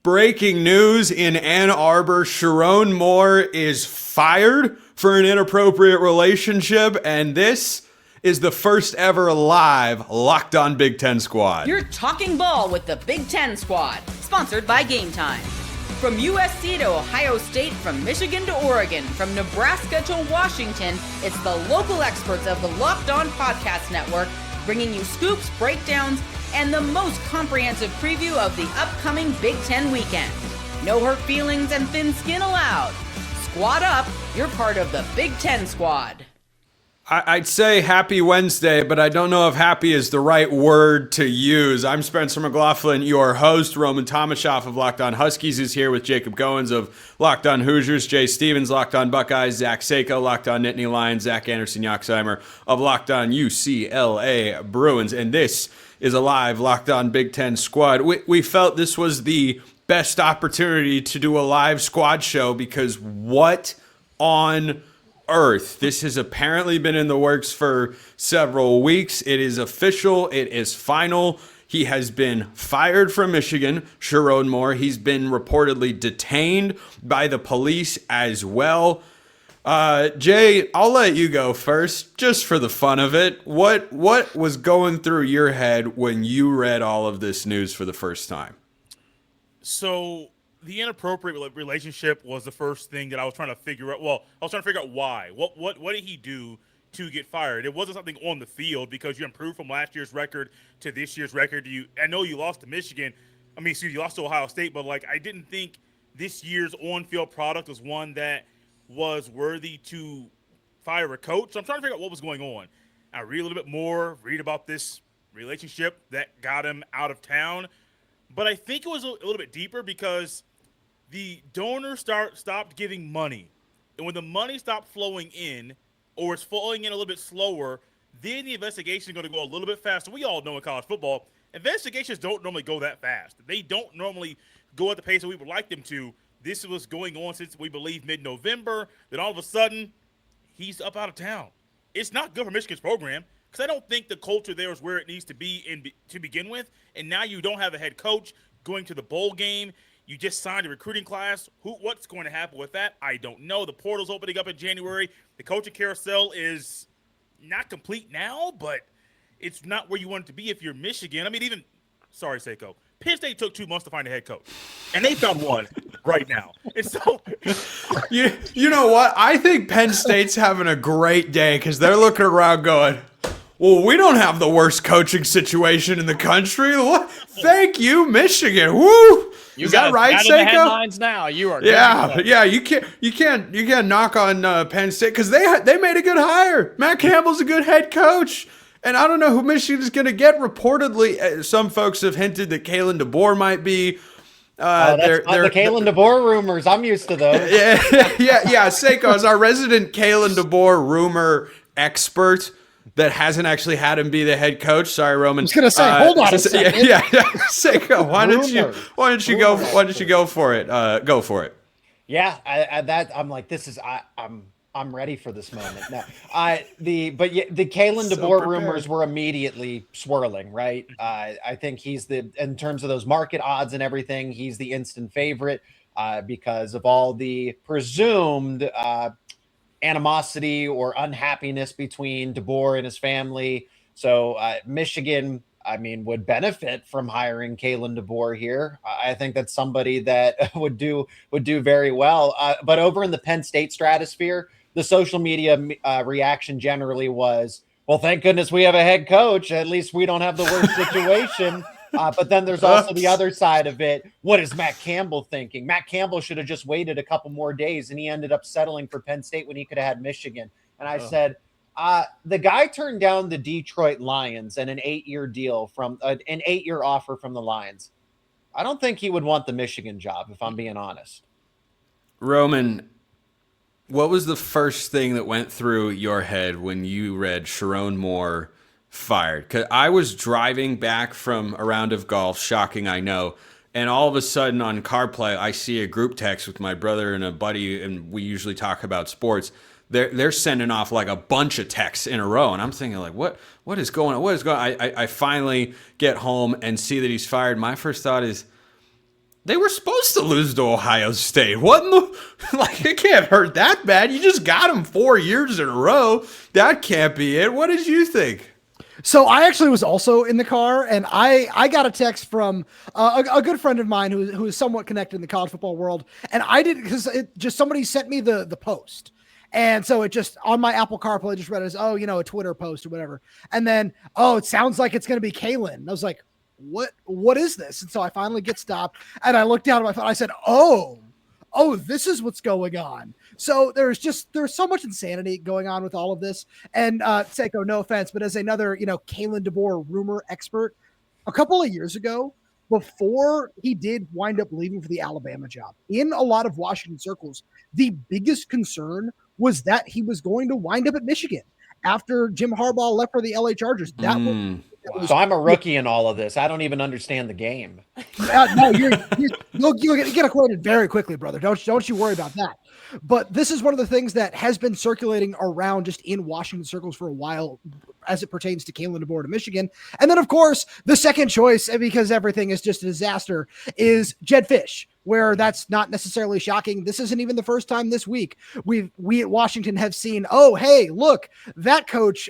Breaking news in Ann Arbor, Sherrone Moore is fired for an inappropriate relationship, and this is the first ever live Locked On Big Ten Squad. You're talking ball with the Big Ten Squad, sponsored by Game Time. From USC to Ohio State, from Michigan to Oregon, from Nebraska to Washington, it's the local experts of the Locked On Podcast Network bringing you scoops, breakdowns, and the most comprehensive preview of the upcoming Big Ten weekend. No hurt feelings and thin skin allowed. Squad up, you're part of the Big Ten Squad. I'd say happy Wednesday, but I don't know if happy is the right word to use. I'm Spencer McLaughlin, your host. Roman Tomashoff of Locked On Huskies is here with Jacob Goins of Locked On Hoosiers, Jay Stevens, Locked On Buckeyes, Zach Seiko, Locked On Nittany Lions, Zach Anderson-Yoxheimer of Locked On UCLA Bruins. And this is a live Locked On Big Ten Squad. We felt this was the best opportunity to do a live squad show because what on earth? This has apparently been in the works for several weeks. It is official. It is final. He has been fired from Michigan, Sherrone Moore. He's been reportedly detained by the police as well. Jay, I'll let you go first, just for the fun of it. What was going through your head when you read all of this news for the first time? So the inappropriate relationship was the first thing that I was trying to figure out. Well, I was trying to figure out why. What did he do to get fired? It wasn't something on the field because you improved from last year's record to this year's record. I know you lost to Michigan. You lost to Ohio State, but I didn't think this year's on-field product was one that was worthy to fire a coach. So I'm trying to figure out what was going on. I read a little bit more, read about this relationship that got him out of town. But I think it was a little bit deeper because the donor stopped giving money. And when the money stopped flowing in, or it's flowing in a little bit slower, then the investigation is going to go a little bit faster. We all know in college football, investigations don't normally go that fast. They don't normally go at the pace that we would like them to. This was going on since, we believe, mid-November. Then all of a sudden, he's up out of town. It's not good for Michigan's program because I don't think the culture there is where it needs to be to begin with. And now you don't have a head coach going to the bowl game. You just signed a recruiting class. What's going to happen with that? I don't know. The portal's opening up in January. The coaching carousel is not complete now, but it's not where you want it to be if you're Michigan. Sorry, Seiko. Penn State took 2 months to find a head coach, and they found one right now. And so, you know what? I think Penn State's having a great day because they're looking around going, well, we don't have the worst coaching situation in the country. Thank you, Michigan. Woo! You Is that right, Seiko? The headlines now. You are. Yeah. You can't knock on Penn State because they made a good hire. Matt Campbell's a good head coach, and I don't know who Michigan is going to get. Reportedly, some folks have hinted that Kalin DeBoer might be. The Kalin DeBoer rumors. I'm used to those. yeah. Seiko is our resident Kalin DeBoer rumor expert that hasn't actually had him be the head coach. Sorry, Roman. I was going to say, hold on a second. Yeah. Seiko, why don't you go for it? Go for it. Yeah, I'm like, I'm ready for this moment. Now, the Kalin DeBoer rumors were immediately swirling, right? I think in terms of those market odds and everything, he's the instant favorite because of all the presumed animosity or unhappiness between DeBoer and his family. So Michigan, would benefit from hiring Kalin DeBoer here. I think that's somebody that would do very well. But over in the Penn State stratosphere, the social media reaction generally was, well, thank goodness we have a head coach. At least we don't have the worst situation. But then there's also the other side of it. What is Matt Campbell thinking? Matt Campbell should have just waited a couple more days, and he ended up settling for Penn State when he could have had Michigan. And I said, the guy turned down the Detroit Lions and an 8-year deal from an 8-year offer from the Lions. I don't think he would want the Michigan job, if I'm being honest. Roman, what was the first thing that went through your head when you read Sherrone Moore fired? Because I was driving back from a round of golf, shocking, I know, and all of a sudden on CarPlay, I see a group text with my brother and a buddy, and we usually talk about sports. They're sending off like a bunch of texts in a row, and I'm thinking like, what is going on? What is going on? I finally get home and see that he's fired. My first thought is, They were supposed to lose to Ohio State. What in the, like, it can't hurt that bad. You just got them 4 years in a row. That can't be it. What did you think? So I actually was also in the car, and I got a text from a good friend of mine who is somewhat connected in the college football world, and I did because it just somebody sent me the post, and so it just on my Apple CarPlay just read it as a Twitter post or whatever, and then it sounds like it's going to be Kalen. And I was like, what is this? And so I finally get stopped, and I looked down at my phone. I said, oh, this is what's going on. So there's so much insanity going on with all of this. And Seiko, no offense, but as another, Kalin DeBoer rumor expert, a couple of years ago, before he did wind up leaving for the Alabama job, in a lot of Washington circles, the biggest concern was that he was going to wind up at Michigan after Jim Harbaugh left for the LA Chargers. So I'm a rookie in all of this. I don't even understand the game. No, you'll get acquainted very quickly, brother. Don't you worry about that. But this is one of the things that has been circulating around just in Washington circles for a while as it pertains to Kalin DeBoer to Michigan. And then, of course, the second choice, because everything is just a disaster, is Jedd Fisch, where that's not necessarily shocking. This isn't even the first time this week we at Washington have seen, oh, hey, look, that coach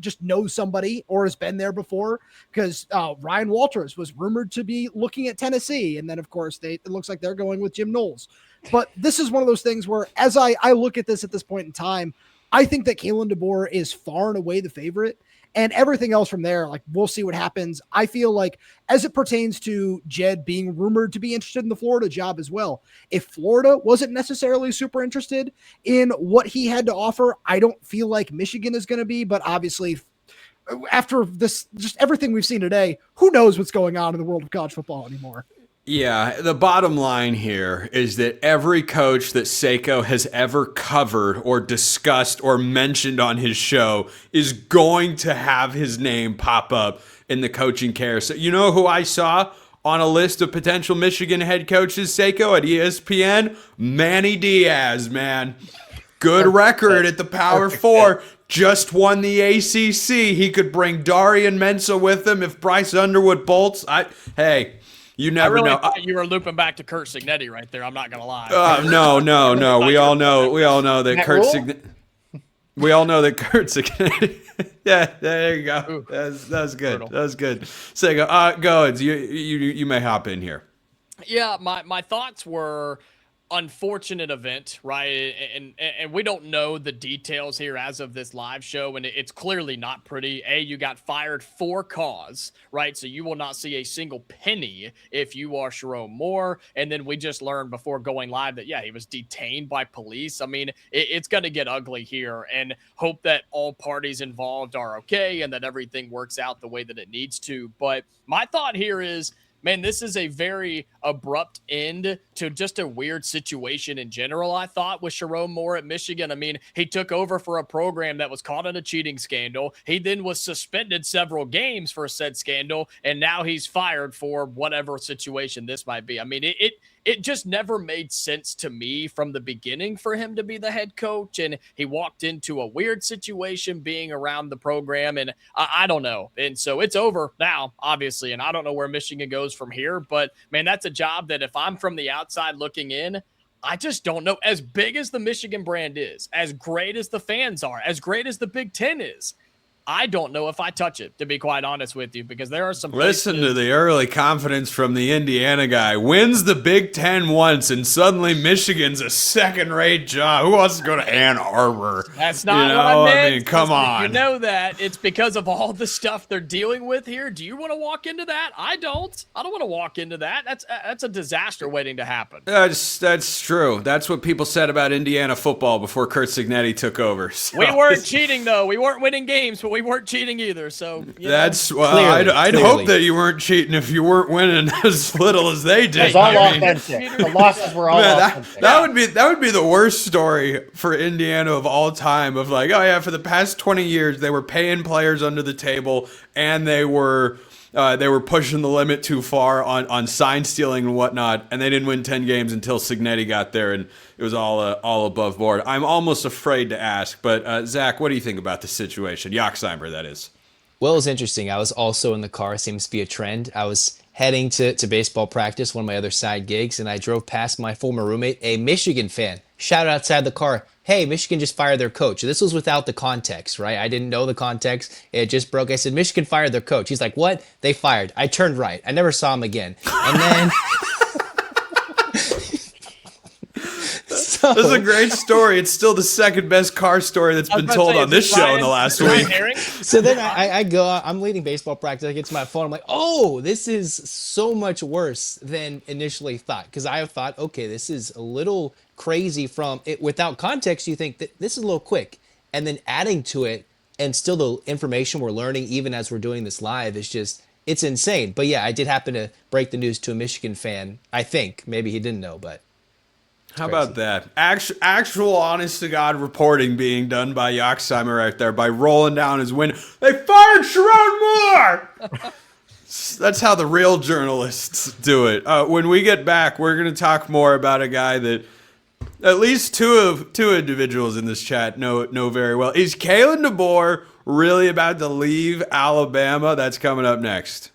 just knows somebody or has been there before, because Ryan Walters was rumored to be looking at Tennessee. And then, of course, it looks like they're going with Jim Knowles. But this is one of those things where, as I look at this at this point in time, I think that Kalin DeBoer is far and away the favorite. And everything else from there, like, we'll see what happens. I feel like as it pertains to Jed being rumored to be interested in the Florida job as well, if Florida wasn't necessarily super interested in what he had to offer, I don't feel like Michigan is going to be. But obviously, after this, just everything we've seen today, who knows what's going on in the world of college football anymore? Yeah, the bottom line here is that every coach that Seiko has ever covered or discussed or mentioned on his show is going to have his name pop up in the coaching carousel. You know who I saw on a list of potential Michigan head coaches, Seiko, at ESPN? Manny Diaz, man. Good record at the Power Four. Just won the ACC. He could bring Darian Mensah with him if Bryce Underwood bolts. Hey. You never know. You were looping back to Curt Cignetti right there. I'm not gonna lie. No. We all know that Curt Cignetti. We all know that Curt Cignetti. Yeah, there you go. That was good. Brutal. That was good. So go ahead. You may hop in here. Yeah, my thoughts were unfortunate event, right? And we don't know the details here as of this live show, and it's clearly not pretty. You got fired for cause, right? So you will not see a single penny if you are Sherrone Moore. And then we just learned before going live that, he was detained by police. I mean, it's going to get ugly here, and hope that all parties involved are okay and that everything works out the way that it needs to. But my thought here is, man, this is a very abrupt end to just a weird situation in general, I thought, with Sherrone Moore at Michigan. I mean, he took over for a program that was caught in a cheating scandal. He then was suspended several games for said scandal, and now he's fired for whatever situation this might be. I mean, it just never made sense to me from the beginning for him to be the head coach, and he walked into a weird situation being around the program, and I don't know. And so it's over now, obviously, and I don't know where Michigan goes from here, but man, that's a job that if I'm from the outside looking in, I just don't know. As big as the Michigan brand is, as great as the fans are, as great as the Big Ten is, I don't know if I touch it, to be quite honest with you, because there are some Listen to the early confidence from the Indiana guy. Wins the Big Ten once, and suddenly Michigan's a second-rate job. Who wants to go to Ann Arbor? That's not what I meant. I mean, come on. You know that. It's because of all the stuff they're dealing with here. Do you want to walk into that? I don't. I don't want to walk into that. That's a disaster waiting to happen. That's true. That's what people said about Indiana football before Curt Cignetti took over. So. We weren't cheating, though. We weren't winning games, but we weren't cheating either. So that's I'd hope that you weren't cheating if you weren't winning as little as they did. It's all authentic. The losses were all authentic. That would be the worst story for Indiana of all time. Of like, oh yeah, for the past 20 years they were paying players under the table and they were pushing the limit too far on sign stealing and whatnot, and they didn't win 10 games until Cignetti got there, and it was all above board. I'm almost afraid to ask, but Zach, what do you think about the situation? Yoxheimer, that is. Well, it's interesting. I was also in the car. Seems to be a trend. I was heading to baseball practice, one of my other side gigs, and I drove past my former roommate, a Michigan fan. Shouted outside the car, "Hey, Michigan just fired their coach." This was without the context, right? I didn't know the context. It just broke. I said, "Michigan fired their coach." He's like, "What? They fired." I turned right. I never saw him again. And then... This is a great story. It's still the second best car story that's been told on this show in the last week. So then I go, I'm leading baseball practice. I get to my phone. I'm like, oh, this is so much worse than initially thought. Because I have thought, okay, this is a little crazy from it. Without context, you think that this is a little quick. And then adding to it, and still the information we're learning, even as we're doing this live, is just, it's insane. But yeah, I did happen to break the news to a Michigan fan. I think. Maybe he didn't know, but... How about that? Actual honest to God reporting being done by Yoxheimer right there by rolling down his window. They fired Sherrone Moore! That's how the real journalists do it. When we get back, we're going to talk more about a guy that at least two individuals in this chat know very well. Is Kalin DeBoer really about to leave Alabama? That's coming up next.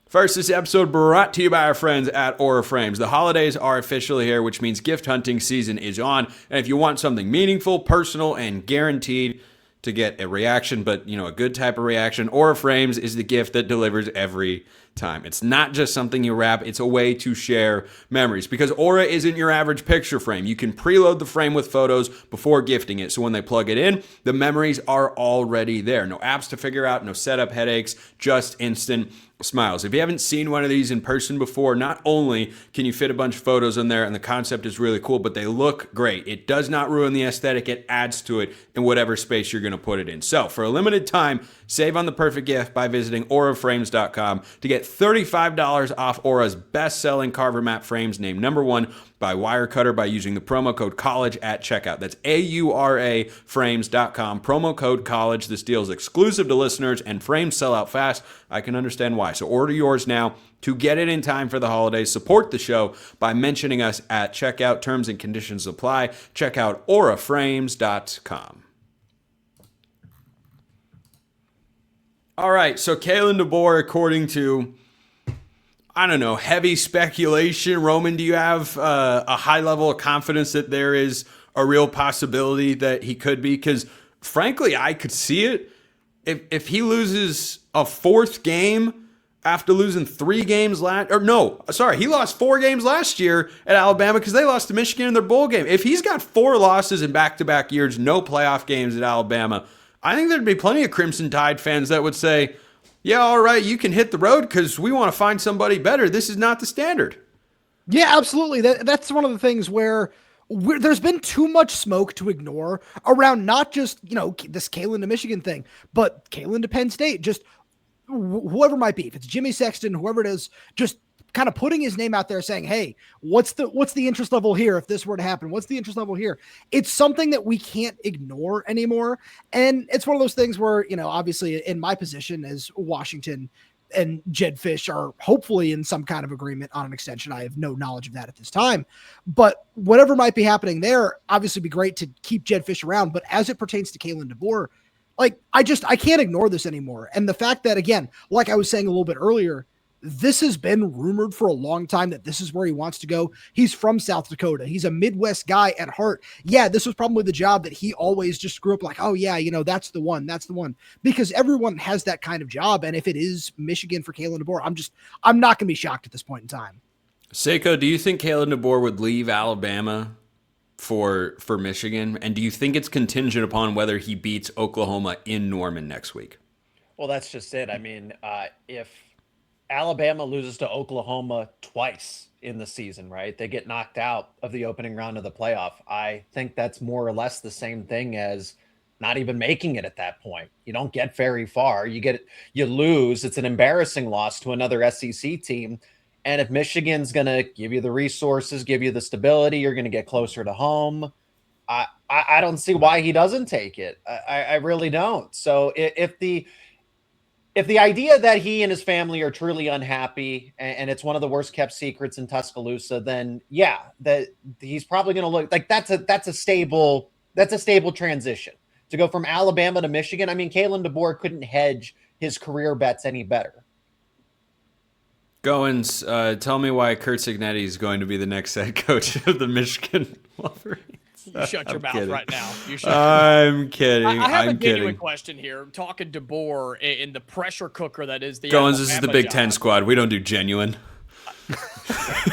First, this episode brought to you by our friends at Aura Frames. The holidays are officially here, which means gift hunting season is on. And if you want something meaningful, personal, and guaranteed to get a reaction, but a good type of reaction, Aura Frames is the gift that delivers every time. It's not just something you wrap, it's a way to share memories, because Aura isn't your average picture frame. You can preload the frame with photos before gifting it, so when they plug it in, the memories are already there. No apps to figure out, no setup headaches, just instant smiles. If you haven't seen one of these in person before, not only can you fit a bunch of photos in there and the concept is really cool, but they look great. It does not ruin the aesthetic. It adds to it in whatever space you're going to put it in. So for a limited time, save on the perfect gift by visiting auraframes.com to get $35 off Aura's best-selling Carver Map frames, named #1 by Wirecutter by using the promo code COLLEGE at checkout. That's AURA frames.com, promo code COLLEGE. This deal is exclusive to listeners, and frames sell out fast. I can understand why. So order yours now to get it in time for the holidays. Support the show by mentioning us at checkout. Terms and conditions apply. Check out auraframes.com. All right, so Kalin DeBoer, according to, I don't know, heavy speculation. Roman, do you have a high level of confidence that there is a real possibility that he could be? Because frankly, I could see it. If he loses a fourth game after losing 3 games he lost 4 games last year at Alabama because they lost to Michigan in their bowl game. If he's got 4 losses in back-to-back years, no playoff games at Alabama, I think there'd be plenty of Crimson Tide fans that would say, yeah, all right, you can hit the road because we want to find somebody better. This is not the standard. Yeah, absolutely. That's one of the things where there's been too much smoke to ignore around not just, this Kalen to Michigan thing, but Kalen to Penn State, just whoever might be. If it's Jimmy Sexton, whoever it is, just kind of putting his name out there saying, hey, what's the interest level here if this were to happen? What's the interest level here? It's something that we can't ignore anymore. And it's one of those things where, obviously in my position as Washington and Jed Fish are hopefully in some kind of agreement on an extension. I have no knowledge of that at this time, but whatever might be happening there, obviously be great to keep Jed Fish around. But as it pertains to Kalin DeBoer, I can't ignore this anymore. And the fact that, again, like I was saying a little bit earlier, this has been rumored for a long time that this is where he wants to go. He's from South Dakota. He's a Midwest guy at heart. Yeah, this was probably the job that he always just grew up like, oh yeah, that's the one. That's the one. Because everyone has that kind of job. And if it is Michigan for Kalin DeBoer, I'm not going to be shocked at this point in time. Seiko, do you think Kalin DeBoer would leave Alabama for Michigan? And do you think it's contingent upon whether he beats Oklahoma in Norman next week? Well, that's just it. I mean, if Alabama loses to Oklahoma twice in the season, right? They get knocked out of the opening round of the playoff. I think that's more or less the same thing as not even making it at that point. You don't get very far. You lose. It's an embarrassing loss to another SEC team. And if Michigan's going to give you the resources, give you the stability, you're going to get closer to home. I don't see why he doesn't take it. I really don't. So if the idea that he and his family are truly unhappy and it's one of the worst kept secrets in Tuscaloosa, then yeah, that he's probably going to look like that's a stable transition to go from Alabama to Michigan. I mean, Kalin DeBoer couldn't hedge his career bets any better. Goins, tell me why Kurt Cignetti is going to be the next head coach of the Michigan Wolverines. You shut your mouth kidding. right now. I'm kidding. I have I'm a genuine kidding. question here. Talking DeBoer in the pressure cooker that is the Goins, this is the Alabama Big job. Ten squad. We don't do genuine.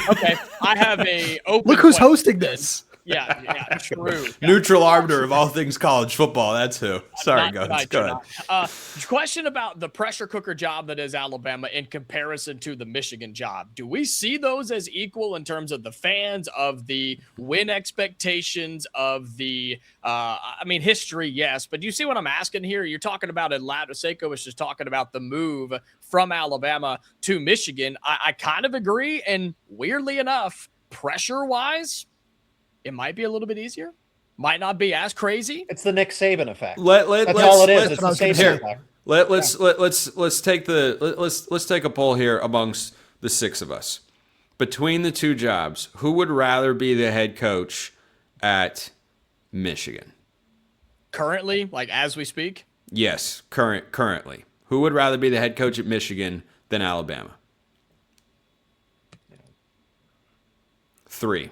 Okay, I have a open. Look who's question. hosting this. Yeah, true. Neutral arbiter of all things college football. That's who. Sorry, Not Goins. tonight, Go you're ahead. not. Question about the pressure cooker job that is Alabama in comparison to the Michigan job. Do we see those as equal in terms of the fans, of the win expectations, of the, history? Yes. But do you see what I'm asking here? You're talking about Atlanta. Seiko was just talking about the move from Alabama to Michigan. I kind of agree. And weirdly enough, pressure-wise, it might be a little bit easier. Might not be as crazy. It's the Nick Saban effect. That's That's all it is. It's the Saban here. effect. Let's take a poll here amongst the six of us. Between the two jobs, who would rather be the head coach at Michigan? Currently, like as we speak. Yes, currently. Who would rather be the head coach at Michigan than Alabama? 3.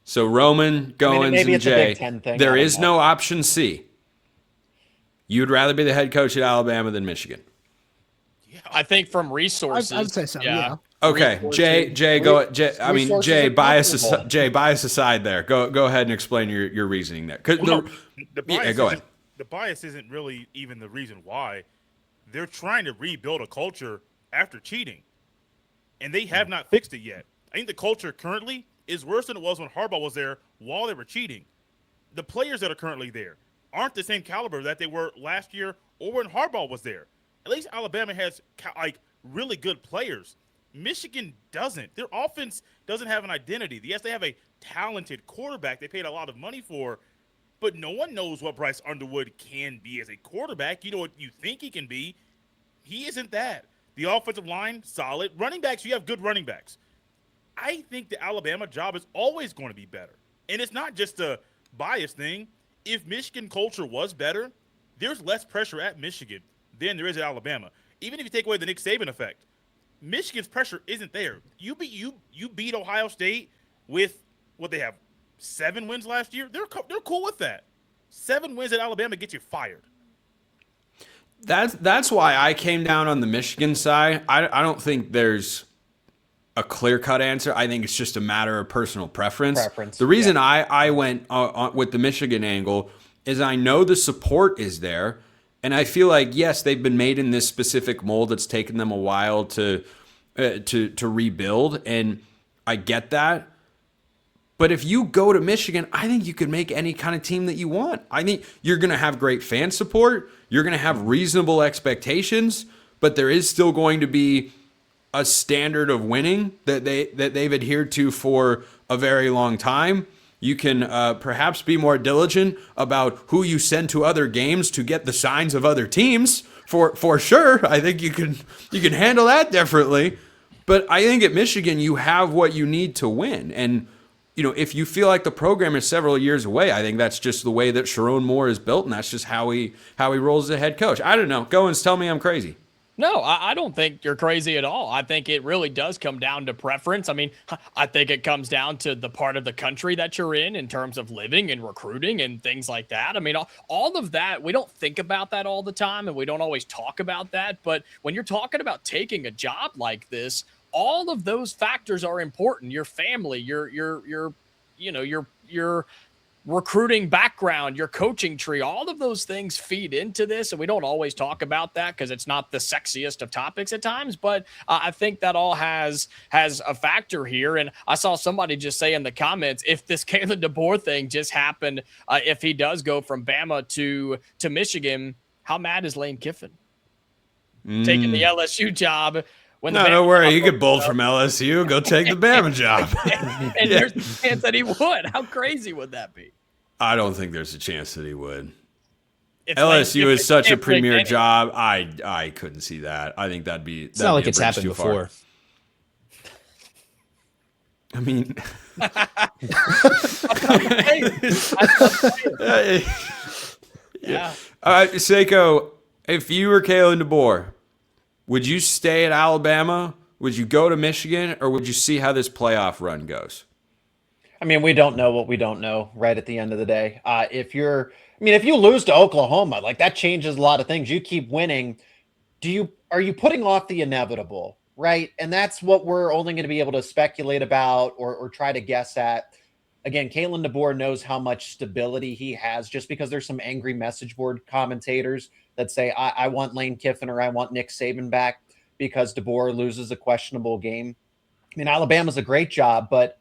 So Roman, Goins, maybe and it's a Jay, Big Ten thing. there I don't is know. no option C. You'd rather be the head coach at Alabama than Michigan. I think from resources. I'd say so, yeah. Okay, Jay, go. Jay, I mean, Resources Jay, are comparable. bias aside there. Go ahead and explain your reasoning there. 'Cause Well, no, the bias yeah, go ahead. The bias isn't really even the reason why. They're trying to rebuild a culture after cheating, and they have not fixed it yet. I think the culture currently is worse than it was when Harbaugh was there while they were cheating. The players that are currently there aren't the same caliber that they were last year or when Harbaugh was there. At least Alabama has really good players. Michigan doesn't. Their offense doesn't have an identity. Yes, they have a talented quarterback they paid a lot of money for, but no one knows what Bryce Underwood can be as a quarterback. You know what you think he can be. He isn't that. The offensive line, solid. Running backs, you have good running backs. I think the Alabama job is always going to be better. And it's not just a bias thing. If Michigan culture was better, there's less pressure at Michigan than there is at Alabama. Even if you take away the Nick Saban effect, Michigan's pressure isn't there. You beat Ohio State with what they have 7 wins last year. They're cool with that. 7 wins at Alabama get you fired. That's why I came down on the Michigan side. I don't think there's a clear-cut answer. I think it's just a matter of personal preference. The reason I went with the Michigan angle is I know the support is there, and I feel like, yes, they've been made in this specific mold. It's taken them a while to rebuild, and I get that. But if you go to Michigan, I think you could make any kind of team that you want. I think you're going to have great fan support. You're going to have reasonable expectations, but there is still going to be a standard of winning that they've adhered to for a very long time. You can perhaps be more diligent about who you send to other games to get the signs of other teams. For sure, I think you can handle that differently. But I think at Michigan you have what you need to win. And if you feel like the program is several years away, I think that's just the way that Sherrone Moore is built, and that's just how he rolls as a head coach. I don't know. Goins, tell me I'm crazy. No, I don't think you're crazy at all. I think it really does come down to preference. I mean, I think it comes down to the part of the country that you're in terms of living and recruiting and things like that. I mean, all of that, we don't think about that all the time, and we don't always talk about that. But when you're talking about taking a job like this, all of those factors are important. Your family, your recruiting background, your coaching tree, all of those things feed into this. And we don't always talk about that because it's not the sexiest of topics at times, but I think that all has a factor here. And I saw somebody just say in the comments, if this Kalin DeBoer thing just happened, if he does go from Bama to Michigan, how mad is Lane Kiffin? Taking the LSU job. No, don't worry. He could bolt from LSU. Go take the Bama job. And there's a chance that he would. How crazy would that be? I don't think there's a chance that he would. If LSU is such a premier any- job. I couldn't see that. I think that'd be. It's not like it's happened before. I mean, Yeah. Seiko, If you were Kalen DeBoer, would you stay at Alabama? Would you go to Michigan, or would you see how this playoff run goes? I mean, we don't know what we don't know right at the end of the day. If you lose to Oklahoma, like that changes a lot of things. You keep winning. Are you putting off the inevitable, right? And that's what we're only going to be able to speculate about or try to guess at. Again, Kalen DeBoer knows how much stability he has just because there's some angry message board commentators that say, I want Lane Kiffin or I want Nick Saban back because DeBoer loses a questionable game. I mean, Alabama's a great job, but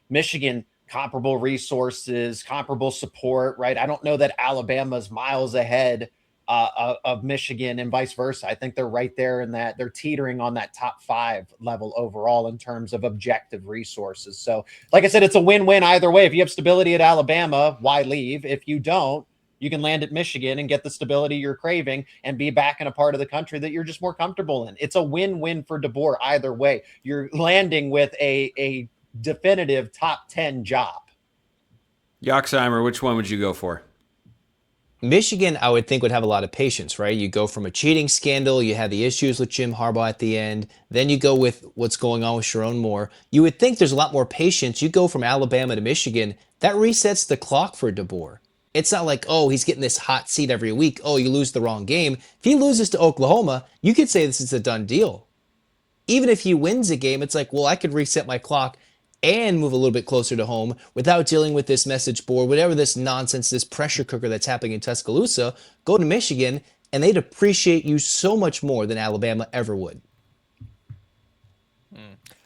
Michigan, comparable resources, comparable support, right? I don't know that Alabama's miles ahead of Michigan and vice versa. I think they're right there in that they're teetering on that top 5 level overall in terms of objective resources. So like I said, it's a win-win either way. If you have stability at Alabama, why leave? If you don't, you can land at Michigan and get the stability you're craving and be back in a part of the country that you're just more comfortable in. It's a win-win for DeBoer either way. You're landing with a definitive top 10 job. Yoxheimer, which one would you go for? Michigan, I would think, would have a lot of patience, right? You go from a cheating scandal, you have the issues with Jim Harbaugh at the end, then you go with what's going on with Sherrone Moore. You would think there's a lot more patience. You go from Alabama to Michigan, that resets the clock for DeBoer. It's not like, oh, he's getting this hot seat every week. Oh, you lose the wrong game. If he loses to Oklahoma, you could say this is a done deal. Even if he wins a game, it's like, well, I could reset my clock and move a little bit closer to home without dealing with this message board, whatever this nonsense, this pressure cooker that's happening in Tuscaloosa. Go to Michigan, and they'd appreciate you so much more than Alabama ever would.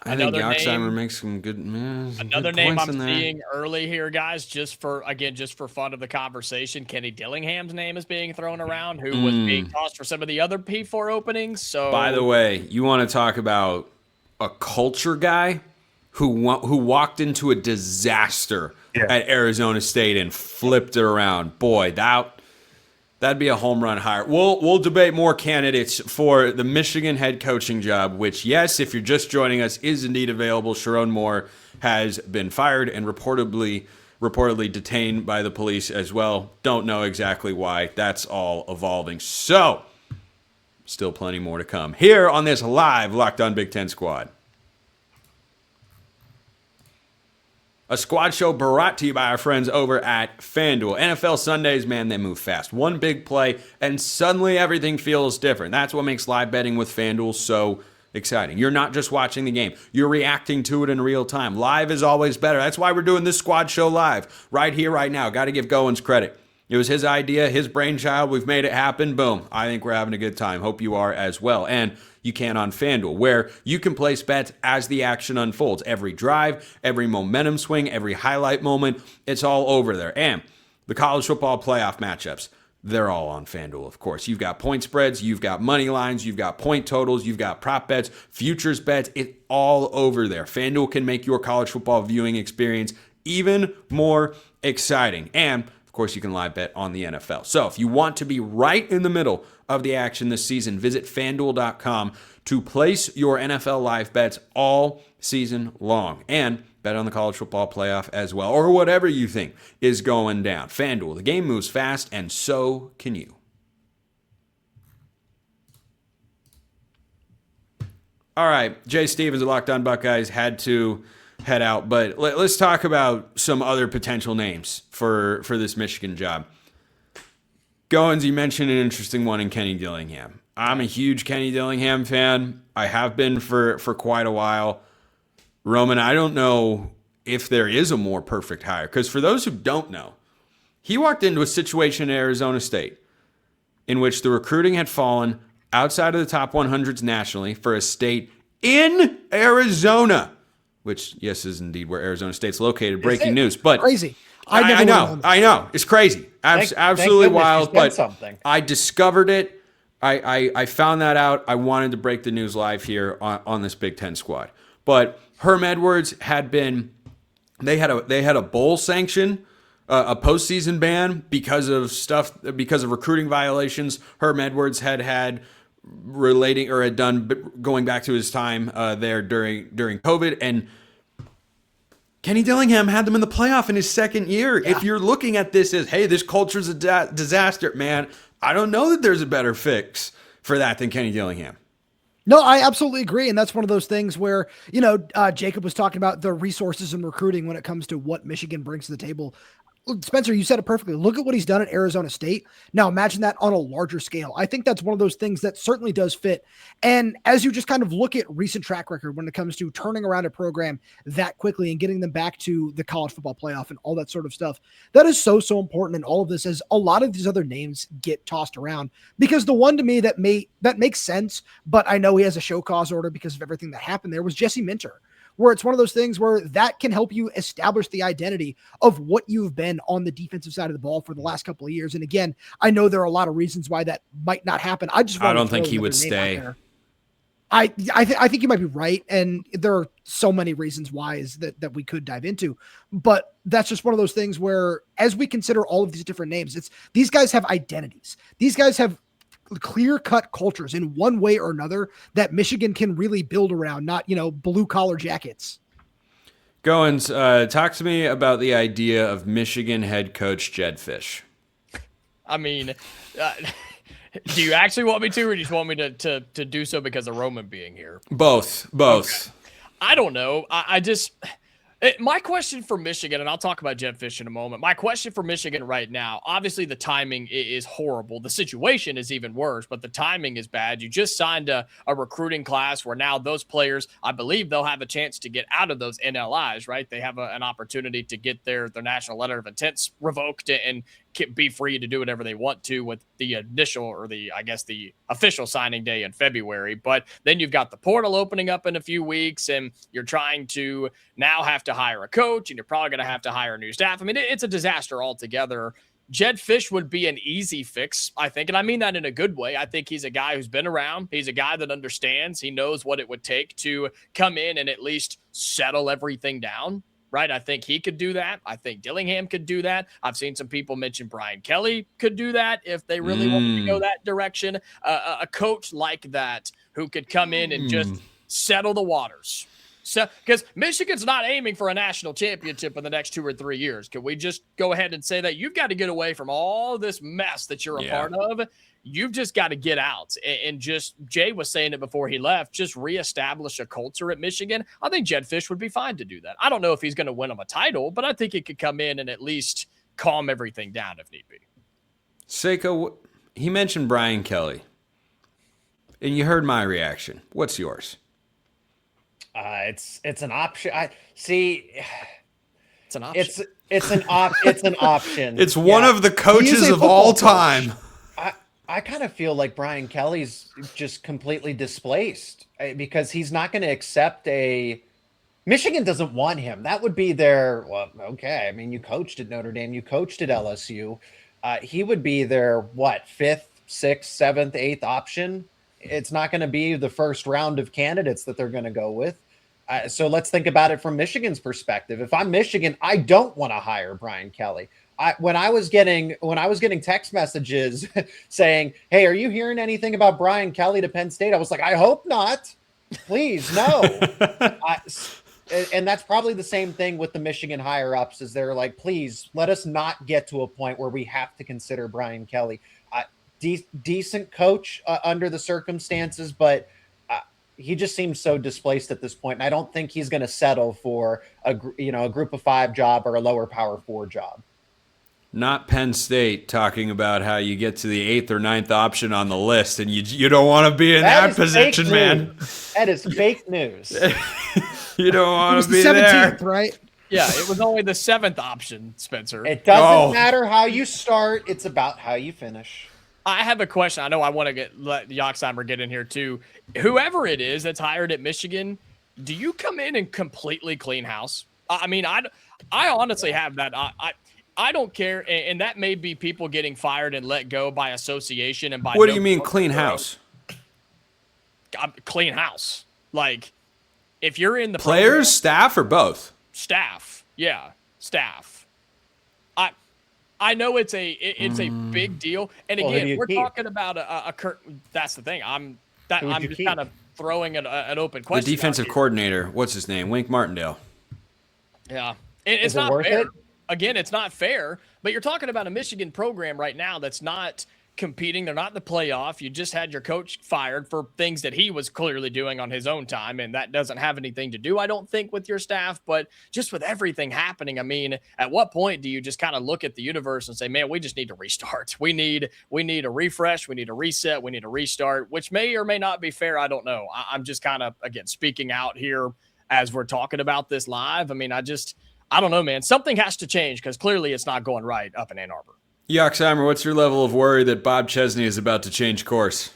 I think Yoxheimer makes some good. Another name I'm seeing early here, guys, just for fun of the conversation. Kenny Dillingham's name is being thrown around, who was being tossed for some of the other P4 openings. So, by the way, you want to talk about a culture guy who walked into a disaster at Arizona State and flipped it around. Boy, that'd be a home run hire. We'll debate more candidates for the Michigan head coaching job, which, yes, if you're just joining us, is indeed available. Sherrone Moore has been fired and reportedly detained by the police as well. Don't know exactly why. That's all evolving. So, still plenty more to come here on this live Locked On Big Ten Squad. A squad show brought to you by our friends over at FanDuel. NFL Sundays, man, they move fast. One big play, and suddenly everything feels different. That's what makes live betting with FanDuel so exciting. You're not just watching the game. You're reacting to it in real time. Live is always better. That's why we're doing this squad show live, right here, right now. Got to give Goins credit. It was his idea, his brainchild. We've made it happen. Boom. I think we're having a good time. Hope you are as well. And you can on FanDuel, where you can place bets as the action unfolds. Every drive, every momentum swing, every highlight moment, it's all over there. And the college football playoff matchups, they're all on FanDuel, of course. You've got point spreads, you've got money lines, you've got point totals, you've got prop bets, futures bets. It's all over there. FanDuel can make your college football viewing experience even more exciting. And of course, you can live bet on the NFL. So if you want to be right in the middle of the action this season, visit FanDuel.com to place your NFL live bets all season long. And bet on the college football playoff as well, or whatever you think is going down. FanDuel, the game moves fast, and so can you. All right, Jay Stevens of Locked On Buckeyes had to head out, but let's talk about some other potential names for this Michigan job. Goins, you mentioned an interesting one in Kenny Dillingham. I'm a huge Kenny Dillingham fan. I have been for quite a while. Roman, I don't know if there is a more perfect hire, because for those who don't know, he walked into a situation at Arizona State in which the recruiting had fallen outside of the top 100s nationally for a state in Arizona, which, yes, is indeed where Arizona State's located. Breaking news. But crazy. I know. It's crazy. Absolutely wild. But something. I discovered it. I found that out. I wanted to break the news live here on this Big Ten squad. But Herm Edwards had been, they had a bowl sanction, a postseason ban because of recruiting violations Herm Edwards had relating or had done going back to his time there during COVID. And Kenny Dillingham had them in the playoff in his second year. Yeah. If you're looking at this as, hey, this culture's a disaster, man, I don't know that there's a better fix for that than Kenny Dillingham. No, I absolutely agree. And that's one of those things where, Jacob was talking about the resources and recruiting when it comes to what Michigan brings to the table. Spencer, you said it perfectly. Look at what he's done at Arizona State. Now imagine that on a larger scale. I think that's one of those things that certainly does fit. And as you just kind of look at recent track record when it comes to turning around a program that quickly and getting them back to the college football playoff and all that sort of stuff, that is so important in all of this, as a lot of these other names get tossed around. Because the one to me that makes sense, but I know he has a show cause order because of everything that happened there, was Jesse Minter, where it's one of those things where that can help you establish the identity of what you've been on the defensive side of the ball for the last couple of years. And again, I know there are a lot of reasons why that might not happen. I don't think he would stay. I think you might be right. And there are so many reasons why that we could dive into, but that's just one of those things where, as we consider all of these different names, these guys have identities. These guys have clear-cut cultures in one way or another that Michigan can really build around, not, blue-collar jackets. Goins, talk to me about the idea of Michigan head coach Jedd Fisch. I mean, do you actually want me to, or do you just want me to do so because of Roman being here? Both. Okay. I don't know. My question for Michigan, and I'll talk about Jedd Fisch in a moment. My question for Michigan right now, obviously the timing is horrible. The situation is even worse, but the timing is bad. You just signed a recruiting class where now those players, I believe they'll have a chance to get out of those NLIs, right? They have an opportunity to get their national letter of intents revoked and be free to do whatever they want to with the initial, or the official signing day in February. But then you've got the portal opening up in a few weeks, and you're trying to now have to hire a coach, and you're probably going to have to hire new staff. I mean, it's a disaster altogether. Jedd Fisch would be an easy fix, I think. And I mean that in a good way. I think he's a guy who's been around. He's a guy that understands. He knows what it would take to come in and at least settle everything down. Right. I think he could do that. I think Dillingham could do that. I've seen some people mention Brian Kelly could do that if they really wanted to go that direction. A coach like that who could come in and just settle the waters. So, because Michigan's not aiming for a national championship in the next 2 or 3 years. Can we just go ahead and say that you've got to get away from all this mess that you're a part of? You've just got to get out, and just, Jay was saying it before he left, just reestablish a culture at Michigan. I think Jedd Fisch would be fine to do that. I don't know if he's going to win them a title, but I think he could come in and at least calm everything down if need be. Seiko, he mentioned Brian Kelly, and you heard my reaction. What's yours? It's an option. It's an option. It's an option. It's one of the coaches of all time. I kind of feel like Brian Kelly's just completely displaced because he's not going to accept Michigan doesn't want him. That would be okay. I mean, you coached at Notre Dame, you coached at LSU. He would be their, 5th, 6th, 7th, 8th option. It's not going to be the first round of candidates that they're going to go with. So let's think about it from Michigan's perspective. If I'm Michigan, I don't want to hire Brian Kelly. When I was getting text messages saying, "Hey, are you hearing anything about Brian Kelly to Penn State?" I was like, "I hope not. Please, no." And that's probably the same thing with the Michigan higher ups. Is they're like, "Please, let us not get to a point where we have to consider Brian Kelly." Decent coach under the circumstances, but he just seems so displaced at this point, and I don't think he's going to settle for a group of 5 job or a lower power 4 job. Not Penn State talking about how you get to the 8th or 9th option on the list and you don't want to be in that position, man. That is fake news. You don't want to be the 17th, there. right? Yeah, it was only the 7th option, Spencer. It doesn't matter how you start. It's about how you finish. I have a question. I know I want to let Yoxheimer get in here too. Whoever it is that's hired at Michigan, do you come in and completely clean house? I mean, I honestly have that. I don't care, and that may be people getting fired and let go by association and by. What do you mean clean house? Clean house, like if you're in the players, program, staff, or both. Staff, yeah, staff. I know it's a big deal, and again, we're talking about a that's the thing. I'm just kind of throwing an open question. The defensive coordinator, what's his name? Wink Martindale. Yeah, it's not fair. Again, it's not fair, but you're talking about a Michigan program right now that's not competing. They're not in the playoff. You just had your coach fired for things that he was clearly doing on his own time, and that doesn't have anything to do, I don't think, with your staff. But just with everything happening, I mean, at what point do you just kind of look at the universe and say, man, we just need to restart. We need a refresh. We need a reset. We need a restart, which may or may not be fair. I don't know. I'm just kind of, again, speaking out here as we're talking about this live. I mean, I don't know, man. Something has to change because clearly it's not going right up in Ann Arbor. Yoxheimer, what's your level of worry that Bob Chesney is about to change course?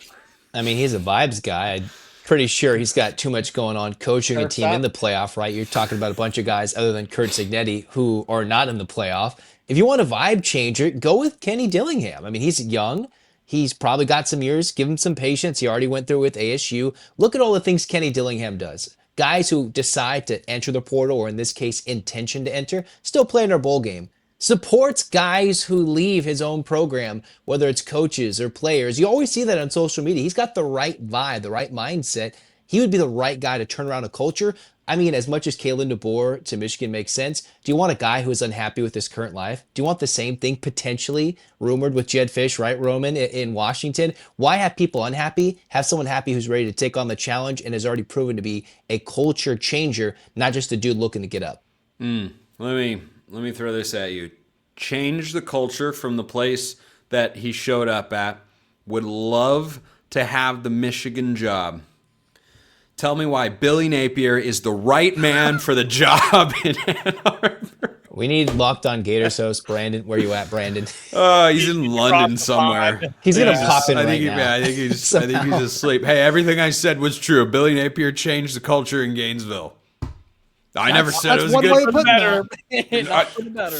I mean, he's a vibes guy. I'm pretty sure he's got too much going on coaching a team in the playoff, right? You're talking about a bunch of guys other than Kurt Signetti who are not in the playoff. If you want a vibe changer, go with Kenny Dillingham. I mean, he's young. He's probably got some years. Give him some patience. He already went through with ASU. Look at all the things Kenny Dillingham does. Guys who decide to enter the portal, or in this case, intention to enter, still play in our bowl game. Supports guys who leave his own program, whether it's coaches or players. You always see that on social media. He's got the right vibe, the right mindset. He would be the right guy to turn around a culture. I mean, as much as Kalin DeBoer to Michigan makes sense, do you want a guy who is unhappy with his current life? Do you want the same thing potentially rumored with Jed Fish, right, Roman, in Washington? Why have people unhappy? Have someone happy who's ready to take on the challenge and has already proven to be a culture changer, not just a dude looking to get up. Let me throw this at you. Change the culture from the place that he showed up at. Would love to have the Michigan job. Tell me why Billy Napier is the right man for the job in Ann Arbor. We need Locked On Gators host Brandon. Where you at, Brandon? He's in London somewhere. He's gonna pop in right now. I think he's asleep. Hey, everything I said was true. Billy Napier changed the culture in Gainesville. I never said it was good.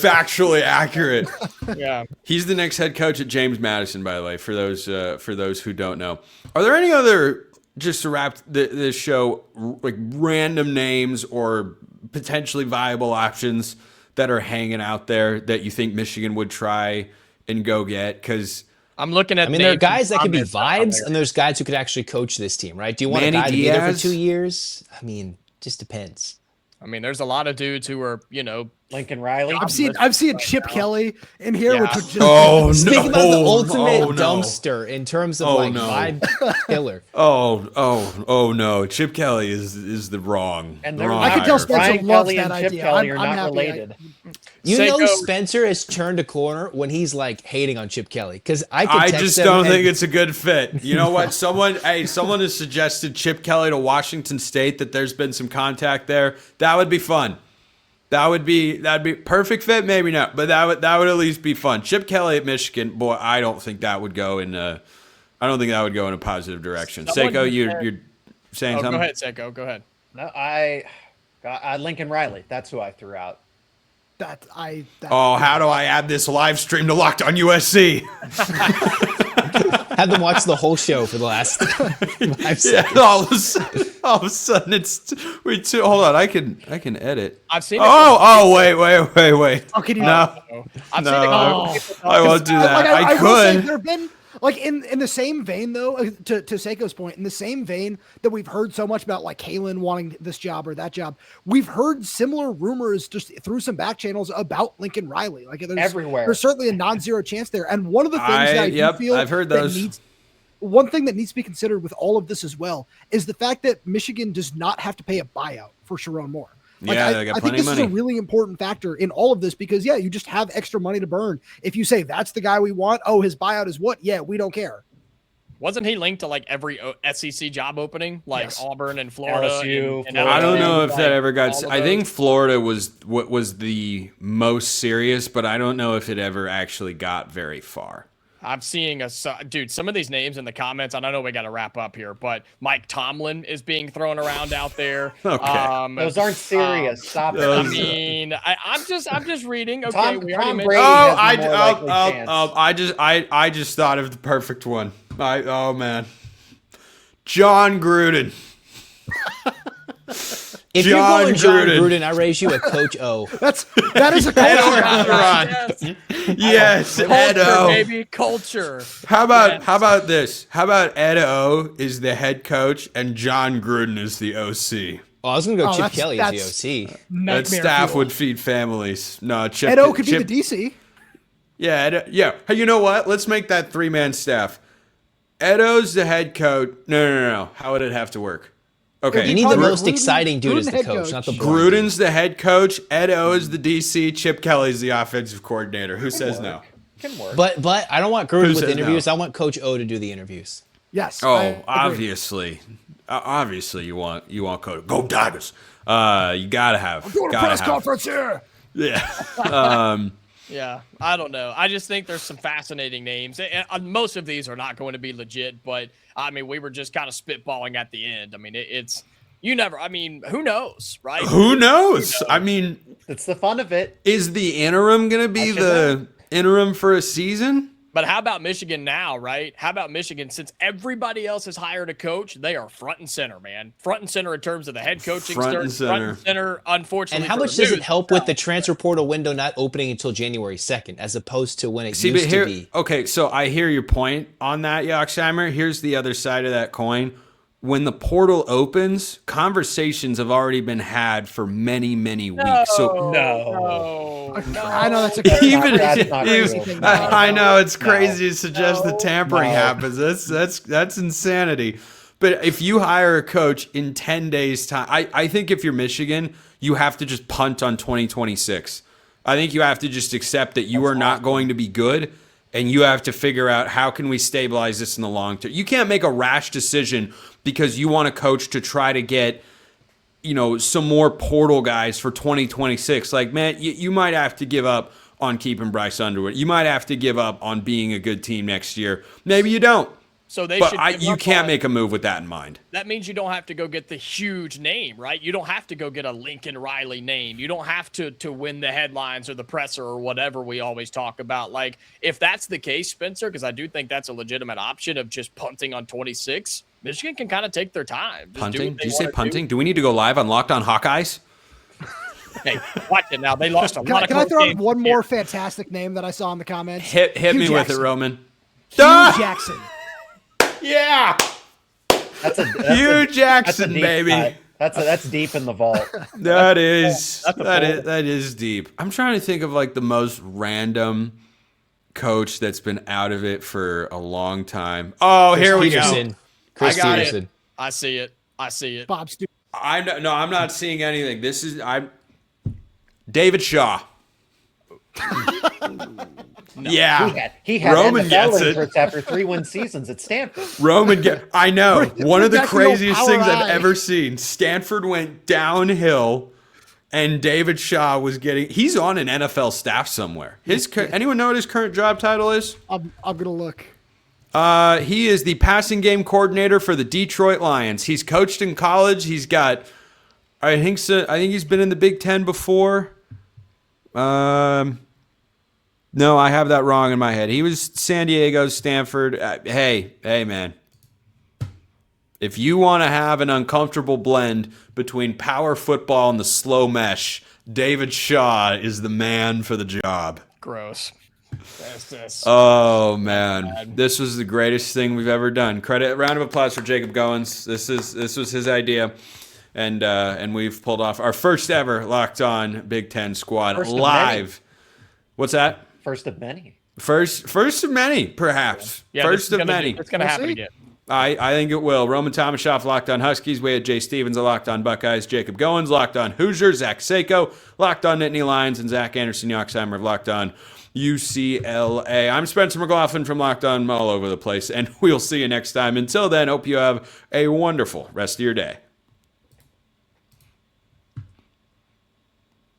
Factually accurate. Yeah. He's the next head coach at James Madison, by the way, for those who don't know. Are there any other, just to wrap this show, like random names or potentially viable options that are hanging out there that you think Michigan would try and go get? Because I'm looking at. I mean, there are guys that could be vibes, and there's guys who could actually coach this team, right? Do you want Manny a guy to be there for Diaz? 2 years? I mean, just depends. I mean, there's a lot of dudes who are, Lincoln Riley. I've seen Chip Kelly in here, which would just Speaking about the ultimate dumpster in terms of vibe killer. Oh no! Chip Kelly is the wrong. And wrong I can tell hire. Spencer Brian loves Kelly that and Chip idea. Kelly are I'm not happy. related. You Seiko- know Spencer has turned a corner when he's like hating on Chip Kelly because I just don't think it's a good fit. You know what? Someone has suggested Chip Kelly to Washington State. That there's been some contact there. That would be fun. That'd be perfect fit. Maybe not, but that would at least be fun. Chip Kelly at Michigan, boy, I don't think that would go in. I don't think that would go in a positive direction. Seiko, you're saying something? Go ahead, Seiko. Go ahead. No, I Lincoln Riley. That's who I threw out. How do I add this live stream to Locked On USC? Had them watch the whole show for the last 5 seconds. Yeah, all of a sudden it's hold on, I can edit. I've seen. Wait. Oh, can you? No, I've seen I won't do that. I will say could. there have been, like, in the same vein, though, to Seiko's point, in the same vein that we've heard so much about, like, Kalen wanting this job or that job, we've heard similar rumors just through some back channels about Lincoln Riley. Like, Everywhere. There's certainly a non-zero chance there. And one of the things that I do feel I've heard those. One thing that needs to be considered with all of this as well is the fact that Michigan does not have to pay a buyout for Sherrone Moore. Like, they got I think plenty this of is a money. really important factor in all of this because, you just have extra money to burn. If you say that's the guy we want, his buyout is what? Yeah, we don't care. Wasn't he linked to like every SEC job opening, like Yes. Auburn and Florida? LSU, and I don't know if like, that ever got. all of I think those? Florida was what was the most serious, but I don't know if it ever actually got very far. I'm seeing dude, some of these names in the comments, and I know we got to wrap up here, but Mike Tomlin is being thrown around out there. Okay. Those aren't serious. Stop it. I mean, I'm just reading. Okay, Tom we already Brady mentioned. has a more likely chance. I just thought of the perfect one. Man, John Gruden. If you're John going John Gruden. Gruden, I raise you a Coach O. That is a Ed culture. Orgeron. Yes, Ed Culture, O. baby, culture. How about this? How about Ed O is the head coach and John Gruden is the OC? Well, I was going to go Chip that's- Kelly that's- as the OC. Nightmare That staff fuel. would feed families. No, Chip. Ed O could Chip, be the DC. Yeah. Hey, you know what? Let's make that 3-man staff. Edo's the head coach. No. How would it have to work? Okay. You need the Probably most exciting dude as the head coach, not the coach. boring dude. Gruden's the head coach. Edo is the DC. Chip Kelly's the offensive coordinator. Who says no? Can work. But I don't want Gruden with says interviews. no? I want Coach O to do the interviews. Yes. I Oh, agree. obviously, you want coach. Go Tigers. You gotta have. Doing a gotta press have. conference here. Yeah. Yeah, I don't know. I just think there's some fascinating names. And most of these are not going to be legit, but I mean, we were just kind of spitballing at the end. I mean, it's you never. I mean, who knows, right? Who knows? I mean, It's the fun of it. is the interim gonna be the interim for a season? But how about Michigan now, right? How about Michigan? Since everybody else has hired a coach, they are front and center, man. Front and center in terms of the head coaching. Front and center. Unfortunately. And how for much does the it help with the transfer portal window not opening until January 2nd, as opposed to when it used to be? Okay, so I hear your point on that, Yoxheimer. Here's the other side of that coin. When the portal opens, conversations have already been had for many, many weeks. So No. I know that's a That's not crazy true. thing. I know it's crazy to suggest that tampering happens. That's insanity. But if you hire a coach in 10 days' time, I think if you're Michigan, you have to just punt on 2026. I think you have to just accept that you are not going to be good, and you have to figure out how can we stabilize this in the long term. You can't make a rash decision because you want a coach to try to get, some more portal guys for 2026. Like, man, you might have to give up on keeping Bryce Underwood. You might have to give up on being a good team next year. Maybe you don't. So they But should. give you up can't on- make a move with that in mind. That means you don't have to go get the huge name, right? You don't have to go get a Lincoln Riley name. You don't have to win the headlines or the presser or whatever we always talk about. Like, if that's the case, Spencer, because I do think that's a legitimate option of just punting on 26, Michigan can kind of take their time. Just do Punting? what they Did you say wanna do. punting? Do we need to go live on Locked On Hawkeyes? Hey, watch it now. They lost a lot of Can I close throw out games one this year. more fantastic name that I saw in the comments? Hit Hugh me with it, Jackson. Roman. Hugh Ah! Jackson. Yeah, That's Hugh Jackson, deep baby. cut. That's deep in the vault. That is That's a that is deep. I'm trying to think of like the most random coach that's been out of it for a long time. Oh, here we go. Peterson. Chris I got it. Peterson. I see it. Bob Stewart. I'm not seeing anything. I'm David Shaw. Yeah, He had Roman NFL gets it. interests after 3-win seasons at Stanford. I know. One of the Back to the old craziest power things I've eye. ever seen. Stanford went downhill, and David Shaw he's on an NFL staff somewhere. Anyone know what his current job title is? I'm gonna look. He is the passing game coordinator for the Detroit Lions. He's coached in college. He's got, I think he's been in the Big Ten before. No, I have that wrong in my head. He was San Diego, Stanford. Hey, man. If you want to have an uncomfortable blend between power football and the slow mesh, David Shaw is the man for the job. Gross. That's Oh man, this was the greatest thing we've ever done. Round of applause for Jacob Goins. This was his idea, and we've pulled off our first ever Locked On Big Ten squad First of live. What's that? First of many. First of many, perhaps. Yeah, First of many. It's gonna happen see. again. I think it will. Roman Tomashoff, Locked On Huskies. We had Jay Stevens, Locked On Buckeyes. Jacob Goins, Locked On Hoosiers. Zach Seiko, Locked On Nittany Lions. And Zach Anderson, Yoxheimer of Locked On UCLA. I'm Spencer McLaughlin from Locked On all over the place, and we'll see you next time. Until then, hope you have a wonderful rest of your day.